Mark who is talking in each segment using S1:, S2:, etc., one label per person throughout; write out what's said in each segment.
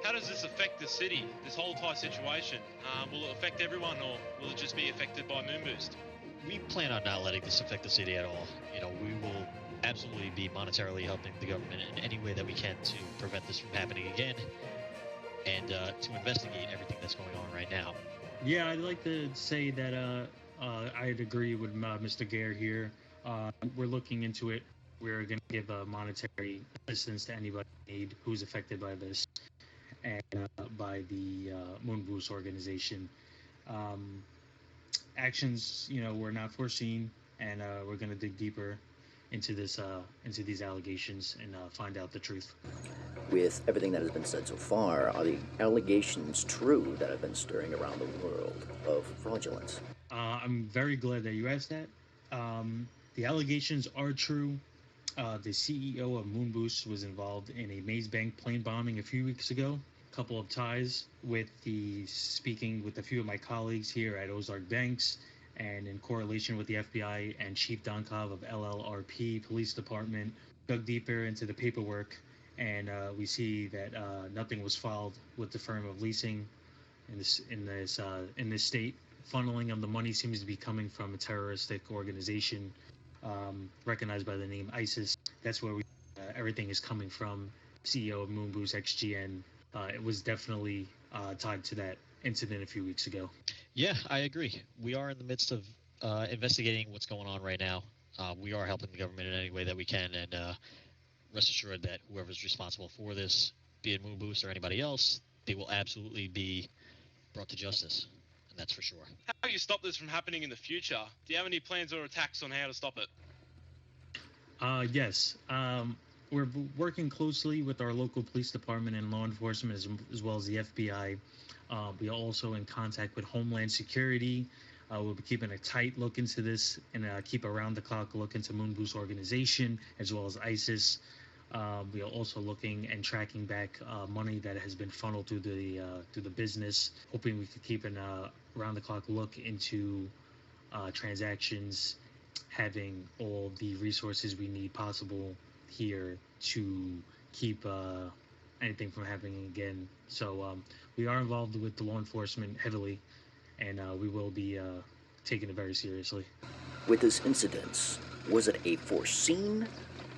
S1: How does this affect the city, this whole entire situation? Will it affect everyone, or will it just be affected by MOONBOOST?
S2: We plan on not letting this affect the city at all. We will absolutely be monetarily helping the government in any way that we can to prevent this from happening again, and to investigate everything that's going on right now.
S3: Yeah, I'd like to say that I'd agree with Mr. Gare here. We're looking into it. We're going to give monetary assistance to anybody in need who's affected by this, and by the MOONBOOST organization. Actions, were not foreseen, and we're going to dig deeper into these allegations and find out the truth.
S4: With everything that has been said so far, are the allegations true that have been stirring around the world of fraudulence?
S3: I'm very glad that you asked that. The allegations are true. The CEO of MOONBOOST was involved in a Maze Bank plane bombing a few weeks ago. A couple of ties speaking with a few of my colleagues here at OZAARKK Banks, and in correlation with the FBI and Chief Donkov of LLRP Police Department, dug deeper into the paperwork, and we see that nothing was filed with the firm of leasing in this state. Funneling of the money seems to be coming from a terroristic organization recognized by the name ISIS. That's where everything is coming from. CEO of MOONBOOST XGN. It was definitely tied to that incident a few weeks ago.
S2: Yeah, I agree. We are in the midst of investigating what's going on right now. We are helping the government in any way that we can, and rest assured that whoever's responsible for this, be it MOONBOOST or anybody else, they will absolutely be brought to justice, and that's for sure.
S1: How do you stop this from happening in the future? Do you have any plans or attacks on how to stop it?
S3: Yes. We're working closely with our local police department and law enforcement, as well as the FBI. We are also in contact with Homeland Security. We'll be keeping a tight look into this, and keep around-the-clock look into MOONBOOST organization, as well as ISIS. We are also looking and tracking back money that has been funneled through the business, hoping we could keep an around-the-clock look into transactions, having all the resources we need possible here to keep anything from happening again. So we are involved with the law enforcement heavily, and we will be taking it very seriously.
S4: With this incident, was it a foreseen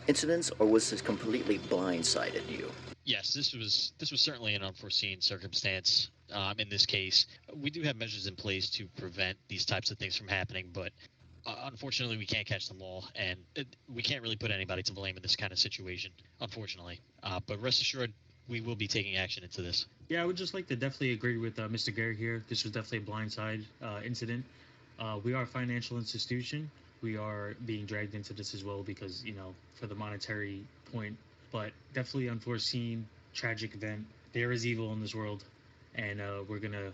S4: incident, or was this completely blindsided you?
S2: Yes, this was certainly an unforeseen circumstance. In this case, we do have measures in place to prevent these types of things from happening, but unfortunately, we can't catch them all, and we can't really put anybody to blame in this kind of situation, unfortunately. But rest assured, we will be taking action into this.
S3: Yeah, I would just like to definitely agree with Mr. Gare here. This was definitely a blindside incident. We are a financial institution. We are being dragged into this as well because, for the monetary point, but definitely unforeseen, tragic event. There is evil in this world, and we're going to,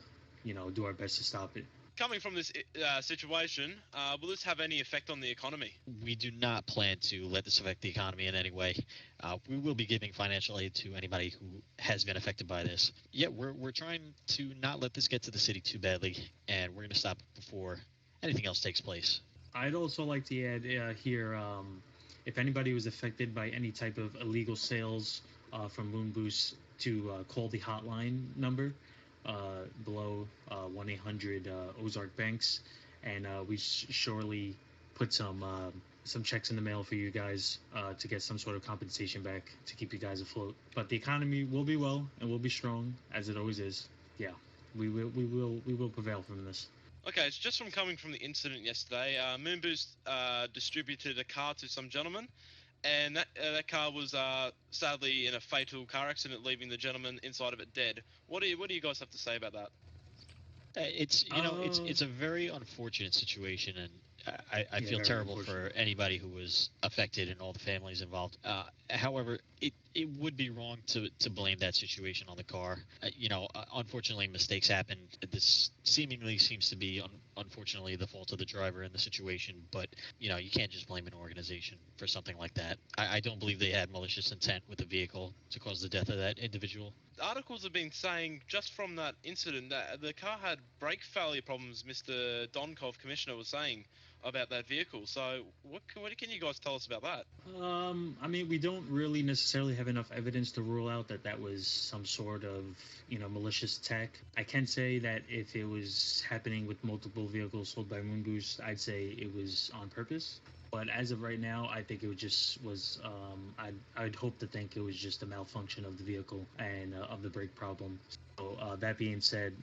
S3: do our best to stop it.
S1: Coming from this situation, will this have any effect on the economy?
S2: We do not plan to let this affect the economy in any way. We will be giving financial aid to anybody who has been affected by this. Yeah, we're trying to not let this get to the city too badly, and we're going to stop it before anything else takes place.
S3: I'd also like to add here, if anybody was affected by any type of illegal sales from MOONBOOST, to call the hotline number below 1-800 OZAARKK Banks, and we surely put some checks in the mail for you guys to get some sort of compensation back to keep you guys afloat. But the economy will be well and will be strong, as it always is. Yeah, we will prevail from this.
S1: Okay, it's just from coming from the incident yesterday. MOONBOOST distributed a car to some gentleman, and that car was sadly in a fatal car accident, leaving the gentleman inside of it dead. What do you guys have to say about that?
S2: It's a very unfortunate situation, and I feel terrible for anybody who was affected and all the families involved. However, it would be wrong to blame that situation on the car. Unfortunately, mistakes happen. This seemingly seems to be, unfortunately, the fault of the driver in the situation. But, you can't just blame an organization for something like that. I don't believe they had malicious intent with the vehicle to cause the death of that individual.
S1: Articles have been saying, just from that incident, that the car had brake failure problems, Mr. Donkov, Commissioner, was saying. about that vehicle. So what can you guys tell us about that?
S3: I mean, we don't really necessarily have enough evidence to rule out that that was some sort of, malicious tech. I can say that if it was happening with multiple vehicles sold by MOONBOOST, I'd say it was on purpose. But as of right now, I think it just was. I'd hope to think it was just a malfunction of the vehicle and of the brake problem. So that being said,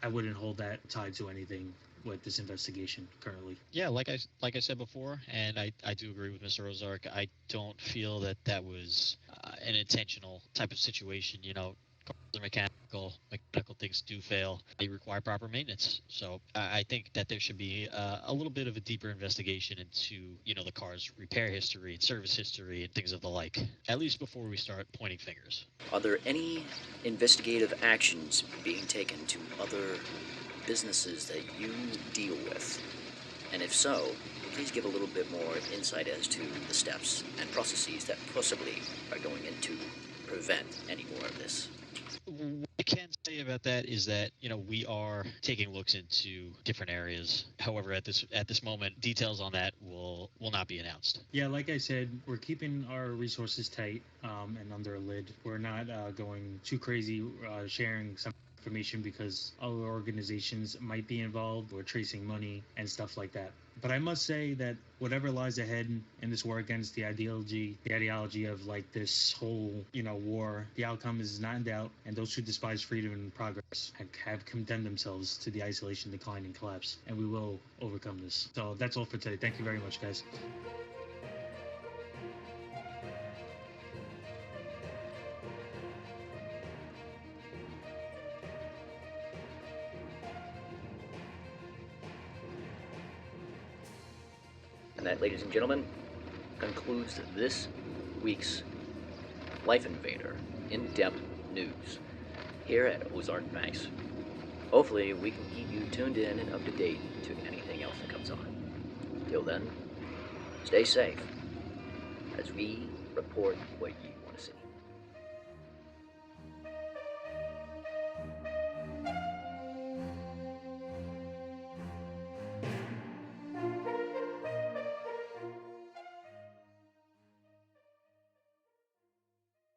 S3: I wouldn't hold that tied to anything with this investigation currently.
S2: Yeah, like I said before, and I do agree with Mr. Ozark. I don't feel that that was an intentional type of situation. Cars are mechanical things do fail. They require proper maintenance. So I think that there should be a little bit of a deeper investigation into the car's repair history and service history and things of the like. At least before we start pointing fingers.
S4: Are there any investigative actions being taken to other businesses that you deal with? And if so, please give a little bit more insight as to the steps and processes that possibly are going in to prevent any more of this.
S2: What I can say about that is that we are taking looks into different areas. However, at this moment, details on that will not be announced.
S3: Yeah, like I said, we're keeping our resources tight and under a lid. We're not going too crazy sharing some information because other organizations might be involved. We're tracing money and stuff like that. But I must say that whatever lies ahead in this war against the ideology of like this whole, war, the outcome is not in doubt, and those who despise freedom and progress have condemned themselves to the isolation, decline, and collapse, and we will overcome this. So that's all for today. Thank you very much, guys.
S4: And that, ladies and gentlemen, concludes this week's LifeInvader in-depth news here at OZAARKK Bank. Hopefully, we can keep you tuned in and up to date to anything else that comes on. Till then, stay safe as we report what you want to see.